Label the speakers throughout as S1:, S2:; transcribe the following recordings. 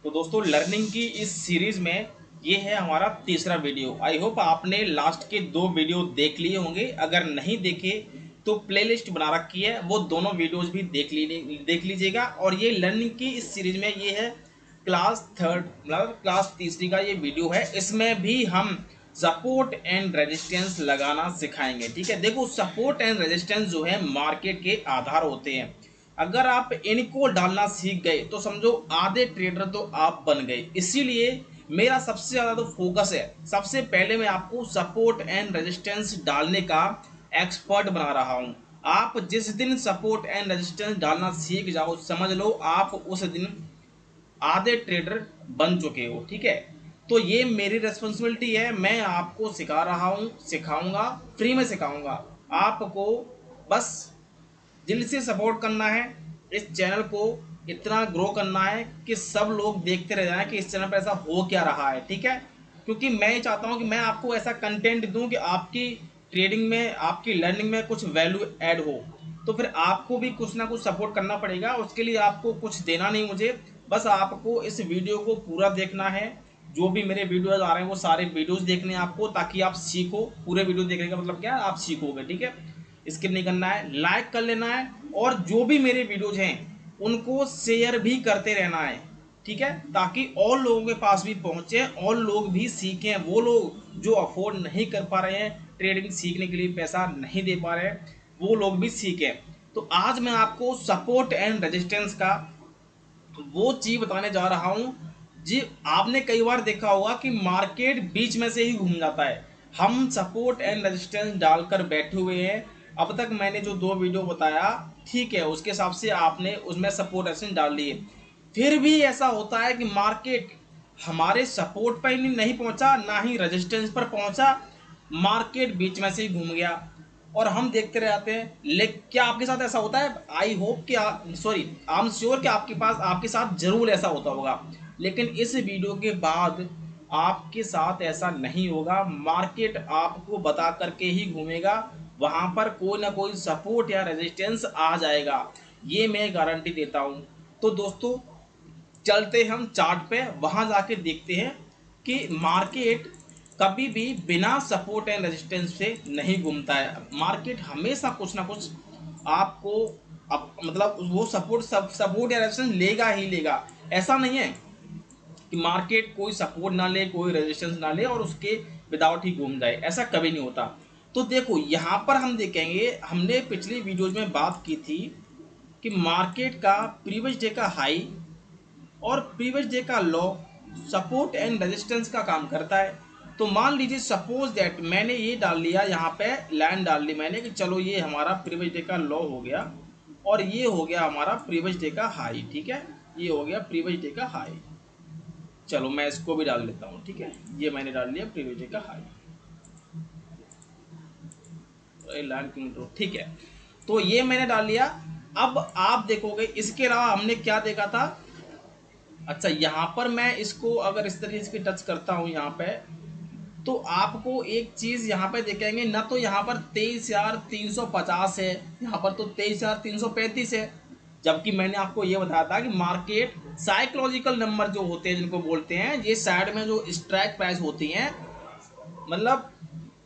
S1: तो दोस्तों लर्निंग की इस सीरीज में ये है हमारा तीसरा वीडियो। आई होप आपने लास्ट के 2 वीडियो देख लिए होंगे। अगर नहीं देखे तो प्लेलिस्ट बना रखी है, वो दोनों वीडियोस भी देख लीजिएगा। और ये लर्निंग की इस सीरीज में ये है क्लास थर्ड, मतलब क्लास तीसरी का ये वीडियो है। इसमें भी हम सपोर्ट एंड रेजिस्टेंस लगाना सिखाएंगे। ठीक है, देखो सपोर्ट एंड रेजिस्टेंस जो है मार्केट के आधार होते हैं। अगर आप इनको डालना सीख गए तो समझो आधे ट्रेडर तो आप बन गए। इसीलिए मेरा सबसे ज्यादा तो फोकस है, सबसे पहले मैं आपको सपोर्ट एंड रेजिस्टेंस डालने का एक्सपर्ट बना रहा हूं। आप जिस दिन सपोर्ट एंड रेजिस्टेंस डालना सीख जाओ, समझ लो आप उस दिन आधे ट्रेडर बन चुके हो। ठीक है, तो ये मेरी रिस्पॉन्सिबिलिटी है, मैं आपको सिखा रहा हूँ, सिखाऊंगा, फ्री में सिखाऊंगा आपको। बस दिल से सपोर्ट करना है, इस चैनल को इतना ग्रो करना है कि सब लोग देखते रह जाएं कि इस चैनल पर ऐसा हो क्या रहा है। ठीक है, क्योंकि मैं ये चाहता हूं कि मैं आपको ऐसा कंटेंट दूं कि आपकी ट्रेडिंग में, आपकी लर्निंग में कुछ वैल्यू ऐड हो। तो फिर आपको भी कुछ ना कुछ सपोर्ट करना पड़ेगा। उसके लिए आपको कुछ देना नहीं मुझे, बस आपको इस वीडियो को पूरा देखना है। जो भी मेरे वीडियोज आ रहे हैं वो सारे वीडियोज देखने हैं आपको, ताकि आप सीखो। पूरे वीडियो देखने का मतलब क्या है, आप सीखोगे। ठीक है, स्किप नहीं करना है, लाइक कर लेना है, और जो भी मेरे वीडियोज हैं उनको शेयर भी करते रहना है। ठीक है, ताकि और लोगों के पास भी पहुंचे, और लोग भी सीखें। वो लोग जो अफोर्ड नहीं कर पा रहे हैं, ट्रेडिंग सीखने के लिए पैसा नहीं दे पा रहे हैं, वो लोग भी सीखें। तो आज मैं आपको सपोर्ट एंड रेजिस्टेंस का वो चीज बताने जा रहा हूं। जी, आपने कई बार देखा होगा कि मार्केट बीच में से ही घूम जाता है। हम सपोर्ट एंड रेजिस्टेंस डालकर बैठे हुए हैं। अब तक मैंने जो 2 वीडियो बताया, ठीक है, उसके हिसाब से आपने उसमें सपोर्ट रेजिस्टेंस डाल लिए। फिर भी ऐसा होता है कि मार्केट हमारे सपोर्ट पर ही नहीं पहुंचा, ना ही रेजिस्टेंस पर पहुंचा, मार्केट बीच में से ही घूम गया और हम देखते रह जाते हैं। लेकिन क्या आपके साथ ऐसा होता है? आई होप कि सॉरी, आई एम श्योर कि आपके साथ जरूर ऐसा होता होगा। लेकिन इस वीडियो के बाद आपके साथ ऐसा नहीं होगा। मार्केट आपको बता करके ही घूमेगा, वहां पर कोई ना कोई सपोर्ट या रेजिस्टेंस आ जाएगा, ये मैं गारंटी देता हूं। तो दोस्तों चलते हम चार्ट पे, वहां जाके देखते हैं कि मार्केट कभी भी बिना सपोर्ट एंड रेजिस्टेंस से नहीं घूमता है। मार्केट हमेशा कुछ ना कुछ आपको मतलब वो सपोर्ट या रेजिस्टेंस लेगा ही लेगा। ऐसा नहीं है कि मार्केट कोई सपोर्ट ना ले, कोई रेजिस्टेंस ना ले और उसके विदाउट ही घूम जाए, ऐसा कभी नहीं होता। तो देखो यहाँ पर हम देखेंगे, हमने पिछली वीडियोज में बात की थी कि मार्केट का प्रीवियस डे का हाई और प्रीवियस डे का लो सपोर्ट एंड रेजिस्टेंस का काम करता है। तो मान लीजिए सपोज दैट मैंने ये डाल लिया, यहाँ पे लाइन डाल ली मैंने कि चलो ये हमारा प्रीवियस डे का लो हो गया और ये हो गया हमारा प्रीवियस डे का हाई। ठीक है, ये हो गया प्रीवियस डे का हाई। चलो मैं इसको भी डाल लेता हूँ। ठीक है, ये मैंने डाल लिया प्रीवियस डे का हाई, लाइन किलोमीटर। ठीक है, तो ये मैंने डाल लिया। अब आप देखोगे इसके अलावा हमने क्या देखा था। अच्छा, यहाँ पर मैं इसको अगर इस तरीके से टच करता हूँ यहाँ पे, तो आपको एक चीज यहाँ पे देखेंगे ना, तो यहाँ पर 23,350 है, यहाँ पर तो 23,335 है। जबकि मैंने आपको ये बताया था कि मार्केट साइकोलॉजिकल नंबर जो होते हैं, जिनको बोलते हैं, ये साइड में जो स्ट्राइक प्राइस होती हैं, मतलब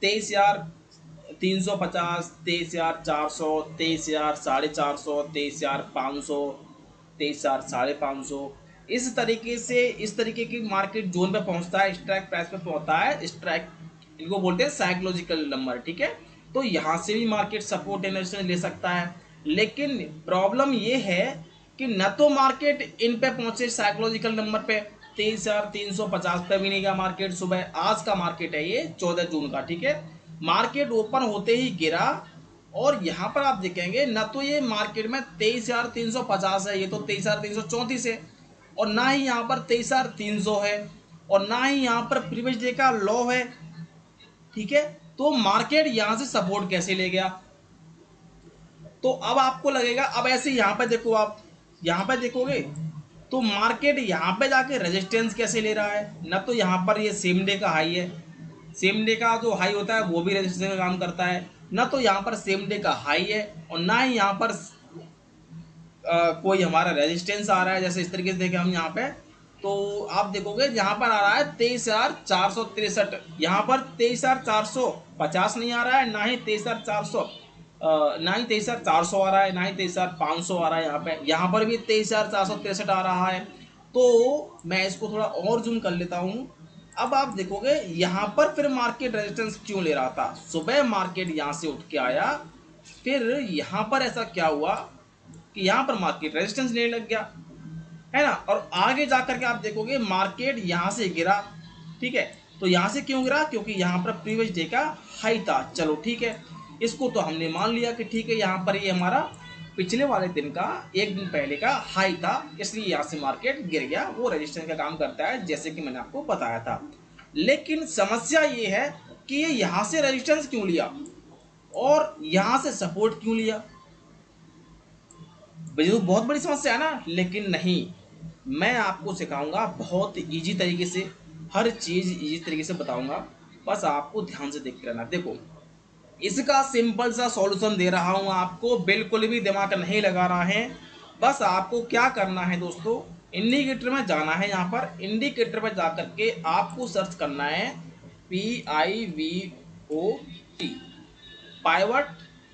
S1: 23,350, 23,400, 23,450, 23,500, 23,550, इस तरीके से, इस तरीके की मार्केट जोन पे पहुंचता है, स्ट्राइक प्राइस पे पहुंचता है। स्ट्राइक इनको बोलते हैं साइकोलॉजिकल नंबर। ठीक है, तो यहां से भी मार्केट सपोर्ट एनर्जी ले सकता है। लेकिन प्रॉब्लम ये है कि न तो मार्केट इन पे पहुंचे साइकोलॉजिकल नंबर पे, 23,350 पे भी नहीं गया मार्केट। सुबह आज का मार्केट है ये 14 जून का। ठीक है, मार्केट ओपन होते ही गिरा और यहाँ पर आप देखेंगे ना, तो ये मार्केट में 23,350 है, ये तो 23,334 है, और ना ही यहाँ पर 23,300 है, और ना ही यहाँ पर प्रीवियस डे का लो है। ठीक है, तो मार्केट यहाँ से सपोर्ट कैसे ले गया? तो अब आपको लगेगा, अब ऐसे यहाँ पे देखो, आप यहाँ पे देखोगे तो मार्केट यहाँ पे जाके रेजिस्टेंस कैसे ले रहा है ना, तो यहाँ पर ये सेम डे का हाई है, सेम डे का जो हाई होता है वो भी रेजिस्टेंस का काम करता है ना, तो यहाँ पर सेम डे का हाई है और ना ही यहाँ पर कोई हमारा रेजिस्टेंस आ रहा है। जैसे इस तरीके से देखें हम यहाँ पे, तो आप देखोगे यहाँ पर आ रहा है 23,463, यहाँ पर 23,450 नहीं आ रहा है, ना ही 23,400, ना ही 23,400 आ रहा है, ना ही 23,500 आ रहा है। यहाँ पर भी 23,463 आ रहा है। तो मैं इसको थोड़ा और जूम कर लेता हूँ। अब आप देखोगे यहाँ पर फिर मार्केट रेजिस्टेंस क्यों ले रहा था। सुबह मार्केट यहाँ से उठ के आया, फिर यहाँ पर ऐसा क्या हुआ कि यहाँ पर मार्केट रेजिस्टेंस लेने लग गया, है ना। और आगे जाकर के आप देखोगे मार्केट यहाँ से गिरा, ठीक है। तो यहाँ से क्यों गिरा, क्योंकि यहाँ पर प्रीवियस डे का हाई था। चलो ठीक है, इसको तो हमने मान लिया कि ठीक है, यहाँ पर ये हमारा पिछले वाले दिन का एक दिन पहले का हाई था, इसलिए यहाँ से मार्केट गिर गया। वो रेजिस्टेंस का काम करता है, जैसे कि मैंने आपको बताया था। लेकिन समस्या ये है कि ये यहाँ से रेजिस्टेंस क्यों लिया और यहाँ से सपोर्ट क्यों लिया। तो बहुत बड़ी समस्या है ना। लेकिन नहीं, मैं आपको सिखाऊंगा बहुत इजी तरीके से, हर चीज़ इजी तरीके से बताऊंगा, बस आपको ध्यान से देखते रहना। देखो, इसका सिंपल सा सॉल्यूशन दे रहा हूं आपको, बिल्कुल भी दिमाग नहीं लगा रहा है। बस आपको क्या करना है दोस्तों, इंडिकेटर में जाना है। यहाँ पर इंडिकेटर पर जाकर के आपको सर्च करना है PIVOT, पाइवट।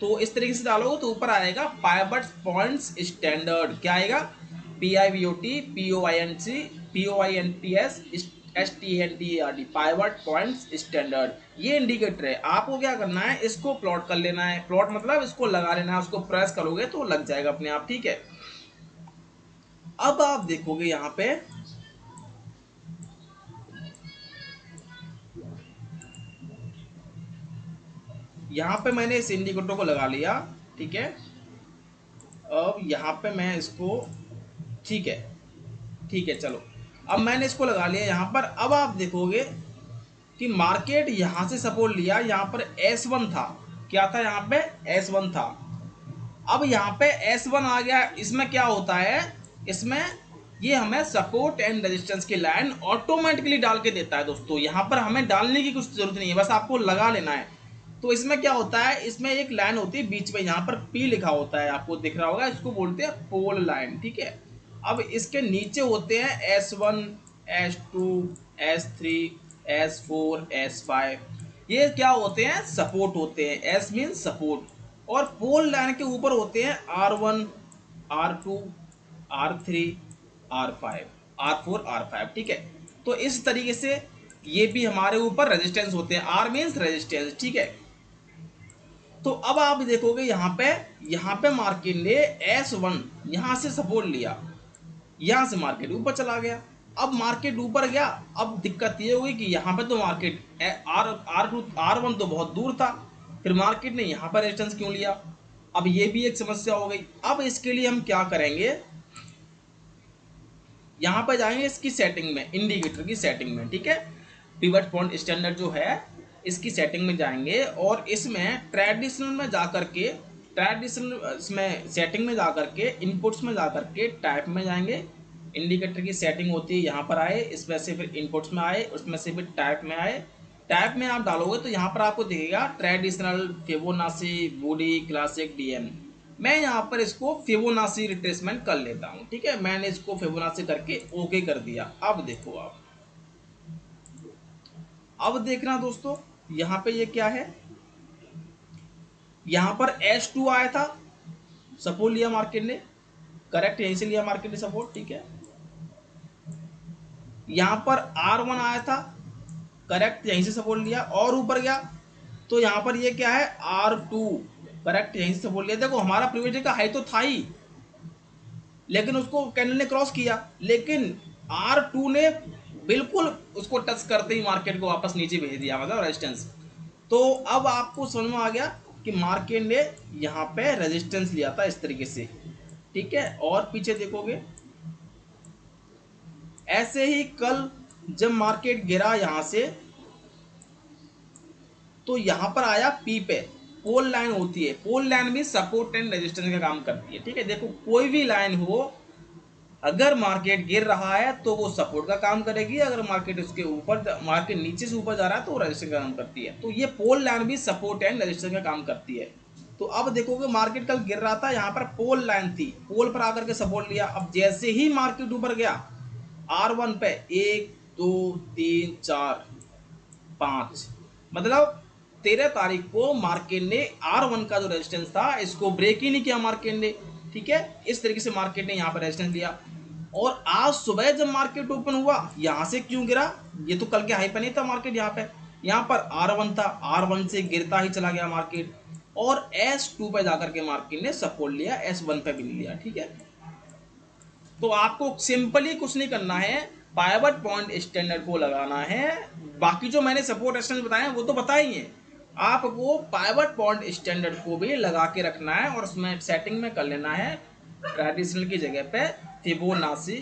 S1: तो इस तरीके से डालोगे तो ऊपर आएगा पाइवट पॉइंट्स स्टैंडर्ड। क्या आएगा, PIVOT POINTS STANDARD, pivot points standard. ये इंडिकेटर है। आपको क्या करना है, इसको प्लॉट कर लेना है। प्लॉट मतलब इसको लगा लेना है, उसको प्रेस करोगे तो लग जाएगा अपने आप, ठीक है। अब आप देखोगे यहाँ पे मैंने इस इंडिकेटर को लगा लिया, ठीक है। अब यहाँ पे मैं इसको, ठीक है, चलो, अब मैंने इसको लगा लिया यहाँ पर। अब आप देखोगे कि मार्केट यहाँ से सपोर्ट लिया, यहाँ पर S1 था। क्या था यहाँ पे, S1 था। अब यहाँ पे S1 आ गया। इसमें क्या होता है, इसमें ये हमें सपोर्ट एंड रेजिस्टेंस की लाइन ऑटोमेटिकली डाल के देता है दोस्तों। यहाँ पर हमें डालने की कुछ जरूरत नहीं है, बस आपको लगा लेना है। तो इसमें क्या होता है, इसमें एक लाइन होती है बीच में, यहाँ पर P लिखा होता है, आपको दिख रहा होगा, इसको बोलते हैं पोल लाइन, ठीक है। अब इसके नीचे होते हैं S1, S2, S3, S4, S5। ये क्या होते हैं, सपोर्ट होते हैं। S mean support. और पोल लाइन के ऊपर होते हैं R1, R2, R3, R5, R4, R5, ठीक है। तो इस तरीके से ये भी हमारे ऊपर रेजिस्टेंस होते हैं। R मीन्स रेजिस्टेंस, ठीक है। तो अब आप देखोगे यहाँ पे मार्केट ने S1 यहाँ से सपोर्ट लिया, यहाँ से मार्केट ऊपर चला गया। अब मार्केट ऊपर गया, अब दिक्कत ये हुई कि यहाँ पे तो मार्केट R2 R1 तो बहुत दूर था, फिर मार्केट ने यहाँ पर रेजिस्टेंस क्यों लिया। अब ये भी एक समस्या हो गई। अब इसके लिए हम क्या करेंगे, यहाँ पर जाएंगे इसकी सेटिंग में, इंडिकेटर की सेटिंग में, ठीक है। पिवट पॉइंट स्टैंडर्ड जो है, इसकी सेटिंग में जाएंगे और इसमें ट्रेडिशनल में जाकर के, ट्रेडिशनल इसमें सेटिंग में जाकर के, इनपुट्स में जाकर के टाइप में जाएंगे। इंडिकेटर की सेटिंग होती है, यहाँ पर आए, इसमें से फिर इनपुट्स में आए, उसमें से फिर टाइप में आए। टाइप में आप डालोगे तो यहाँ पर आपको दिखेगा ट्रेडिशनल, फिबोनाची, बूडी, क्लासिक, DM। मैं यहाँ पर इसको फिबोनाची रिट्रेसमेंट कर लेता हूँ, ठीक है। मैंने इसको फिबोनाची करके ओके कर दिया। अब देखो आप, अब देखना दोस्तों, यहाँ पे ये क्या है, यहाँ पर S2 आया था, सपोर्ट लिया मार्केट ने, करेक्ट, यहीं से लिया मार्केट ने सपोर्ट, ठीक है। यहाँ पर R1 आया था, करेक्ट, यहीं से सपोर्ट लिया और ऊपर गया। तो यहाँ पर ये क्या है, R2, करेक्ट, यहीं से सपोर्ट लिया। देखो हमारा प्रीवियस डे का हाई तो था ही, लेकिन उसको कैंडल ने क्रॉस किया, लेकिन R2 ने बिल्कुल उसको टच करते ही मार्केट को वापस नीचे भेज दिया, मतलब रेजिस्टेंस। तो अब आपको समझ में आ गया कि मार्केट ने यहाँ पे रेजिस्टेंस लिया था इस तरीके से, ठीक है। और पीछे देखोगे ऐसे ही कल जब मार्केट गिरा यहाँ से, तो यहाँ पर आया P पे, पोल लाइन होती है। पोल लाइन भी सपोर्ट एंड रेजिस्टेंस का काम करती है, ठीक है। देखो कोई भी लाइन हो, अगर मार्केट गिर रहा है तो वो सपोर्ट का काम करेगी, अगर मार्केट उसके ऊपर, मार्केट नीचे से ऊपर जा रहा है तो वो रेजिस्टेंस का काम करती है। तो ये पोल लाइन भी सपोर्ट एंड रेजिस्टेंस का काम करती है। तो अब देखोगे मार्केट कल गिर रहा था, यहाँ पर पोल लाइन थी, पोल पर आकर के सपोर्ट लिया। अब जैसे ही मार्केट ऊपर गया, R1 पे 1 2 3 4 5, मतलब 13 तारीख को मार्केट ने R1 का जो रेजिस्टेंस था इसको ब्रेक ही नहीं किया मार्केट ने, ठीक है। इस तरीके से मार्केट ने यहाँ पर रेजिस्टेंस लिया, और आज सुबह जब मार्केट ओपन हुआ यहाँ से क्यों गिरा, ये तो कल के हाई पे नहीं था मार्केट, यहाँ पर R1 था, R1 से गिरता ही चला गया मार्केट, और S2 पे जाकर के मार्केट ने सपोर्ट लिया, S1 पे भी लिया, ठीक है। तो आपको सिंपली कुछ नहीं करना है, पाइवट पॉइंट स्टैंडर्ड को लगाना है। बाकी जो मैंने सपोर्ट रेजिस्टेंस बताए हैं वो तो बता ही है, आपको पाइवट पॉइंट स्टैंडर्ड को भी लगा के रखना है, और उसमें सेटिंग में कर लेना है ट्रेडिशनल की जगह पे फिबोनाची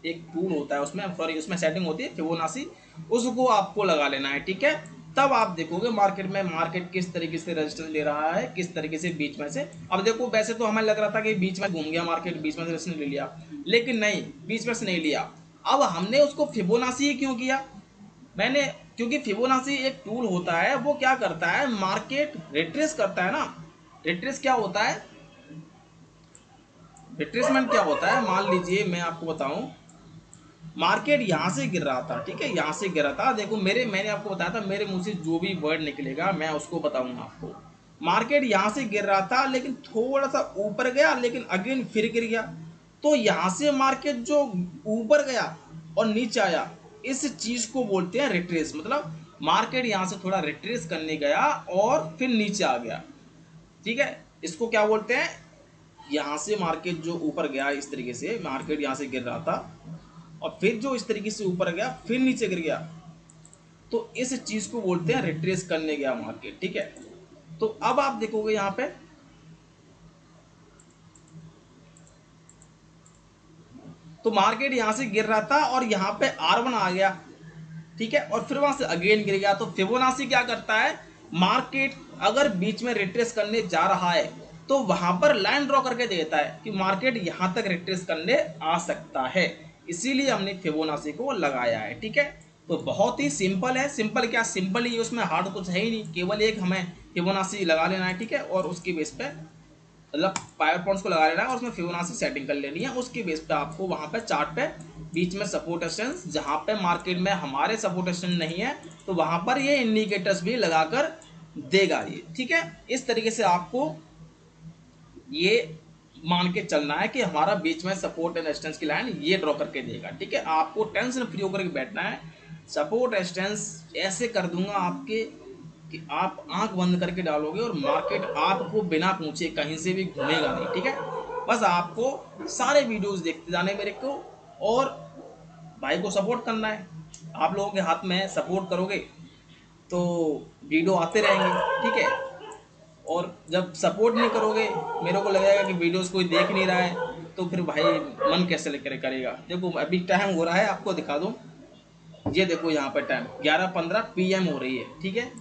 S1: एक टूल होता है, उसमें सॉरी उसमें सेटिंग होती है फिबोनाची, उसको आपको लगा लेना है, ठीक है। तब आप देखोगे मार्केट में मार्केट किस तरीके से रेजिस्टेंस ले रहा है, किस तरीके से बीच में से। अब देखो वैसे तो हमें लग रहा था कि बीच में घूम गया मार्केट, बीच में से रेजिस्टेंस ले लिया, लेकिन नहीं, बीच में से नहीं लिया। अब हमने उसको फिबोनाची ही क्यों किया, मैंने, क्योंकि फिबोनाची एक टूल होता है, वो क्या करता है, मार्केट रिट्रेस करता है ना। रिट्रेस क्या होता है, रिट्रेसमेंट क्या होता है, मान लीजिए मैं आपको बताऊं, मार्केट यहाँ से गिर रहा था, ठीक है, यहाँ से गिर रहा था, देखो मैंने आपको बताया था, मेरे मुंह से जो भी वर्ड निकलेगा मैं उसको बताऊंगा आपको। मार्केट यहाँ से गिर रहा था लेकिन थोड़ा सा ऊपर गया, लेकिन अगेन फिर गिर गया, तो यहाँ से मार्केट जो ऊपर गया और नीचे आया, इस चीज को बोलते हैं रिट्रेस, मतलब मार्केट यहाँ से थोड़ा रिट्रेस करने गया और फिर नीचे आ गया, ठीक है। इसको क्या बोलते हैं, यहाँ से मार्केट जो ऊपर गया, इस तरीके से मार्केट यहाँ से गिर रहा था और फिर जो इस तरीके से ऊपर गया फिर नीचे गिर गया, तो इस चीज को बोलते हैं रिट्रेस करने गया मार्केट, ठीक है। तो अब आप देखोगे यहाँ पे तो मार्केट यहां से गिर रहा था और यहाँ पे R1 आ गया, ठीक है, और फिर वहां से अगेन गिर गया। तो फिबोनाची क्या करता है, मार्केट अगर बीच में रिट्रेस करने जा रहा है तो वहां पर लाइन ड्रॉ करके देता है कि मार्केट यहां तक रिट्रेस करने आ सकता है, इसीलिए हमने फिबोनाची को लगाया है, ठीक है। तो बहुत ही सिंपल है, सिंपल क्या, सिंपल ही, उसमें हार्ड कुछ है ही नहीं, केवल एक हमें फिबोनाची लगा लेना है, ठीक है, और उसके बेस पे मतलब पाइवट पॉइंट्स को लगा लेना है और उसमें फिबोनाची सेटिंग कर लेनी है। उसके बेस पे आपको वहां पे चार्ट पे बीच में सपोर्ट रेजिस्टेंस, जहां पे मार्केट में हमारे सपोर्ट रेजिस्टेंस नहीं है तो वहां पर ये इंडिकेटर्स भी लगाकर देगा ये, ठीक है। इस तरीके से आपको ये मान के चलना है कि हमारा बीच में सपोर्ट एंड रेजिस्टेंस की लाइन ये ड्रॉ करके देगा, ठीक है। आपको टेंशन फ्री होकर के बैठना है, सपोर्ट रेजिस्टेंस ऐसे कर दूंगा आपके कि आप आंख बंद करके डालोगे और मार्केट आपको बिना पूछे कहीं से भी घूमेगा नहीं, ठीक है। बस आपको सारे वीडियोस देखते जाने मेरे को, और भाई को सपोर्ट करना है। आप लोगों के हाथ में सपोर्ट करोगे तो वीडियो आते रहेंगे, ठीक है। और जब सपोर्ट नहीं करोगे, मेरे को लगेगा कि वीडियोस कोई देख नहीं रहा है, तो फिर भाई मन कैसे लेकर करेगा। देखो अभी टाइम हो रहा है, आपको दिखा दूँ, ये देखो यहाँ पर टाइम 11:15 PM हो रही है, ठीक है।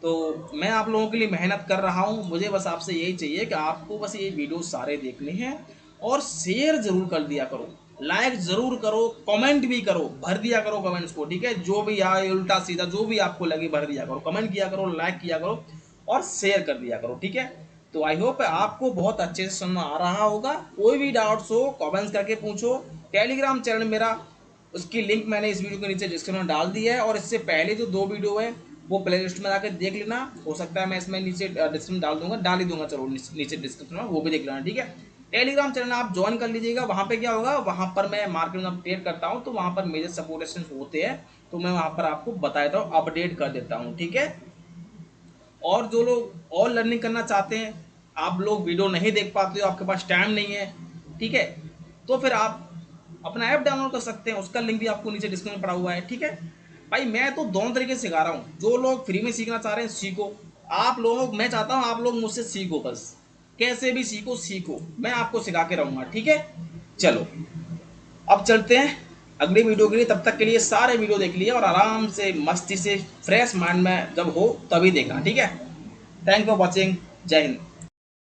S1: तो मैं आप लोगों के लिए मेहनत कर रहा हूँ, मुझे बस आपसे यही चाहिए कि आपको बस ये वीडियो सारे देखने हैं, और शेयर जरूर कर दिया करो, लाइक जरूर करो, कमेंट भी करो, भर दिया करो कमेंट्स को, ठीक है। जो भी आए उल्टा सीधा जो भी आपको लगे भर दिया करो, कमेंट किया करो, लाइक किया करो और शेयर कर दिया करो, ठीक है। तो आई होप आपको बहुत अच्छे से समझ आ रहा होगा। कोई भी डाउट्स हो कमेंट्स करके पूछो। टेलीग्राम चैनल मेरा, उसकी लिंक मैंने इस वीडियो के नीचे डिस्क्रिप्शन में डाल दी है, और इससे पहले जो 2 वीडियो है वो प्ले लिस्ट में जाकर देख लेना। हो सकता है मैं इसमें नीचे डिस्क्रिप्शन डाल ही दूंगा, चलो नीचे डिस्क्रिप्शन में वो भी देख लेना, ठीक है। टेलीग्राम चैनल आप ज्वाइन कर लीजिएगा, वहाँ पे क्या होगा, वहाँ पर मैं मार्केट में अपडेट करता हूँ, तो वहाँ पर मेजर सपोर्ट रेजिस्टेंस होते हैं, तो मैं वहाँ पर आपको बता देता हूँ, अपडेट कर देता हूँ, ठीक है। और जो लोग और लर्निंग करना चाहते हैं, आप लोग वीडियो नहीं देख पाते हो, आपके पास टाइम नहीं है, ठीक है, तो फिर आप अपना ऐप डाउनलोड कर सकते हैं, उसका लिंक भी आपको नीचे डिस्क्रिप्शन में पड़ा हुआ है, ठीक है। भाई मैं तो दोनों तरीके से सिखा रहा हूँ, जो लोग फ्री में सीखना चाह रहे हैं सीखो, आप लोग, मैं चाहता हूँ आप लोग मुझसे सीखो, बस कैसे भी सीखो, मैं आपको सिखा के रहूँगा, ठीक है। चलो अब चलते हैं अगली वीडियो के लिए, तब तक के लिए सारे वीडियो देख लिए और आराम से मस्ती से फ्रेश माइंड में जब हो तभी देखना, ठीक है। थैंक यू फॉर वॉचिंग, जय हिंद।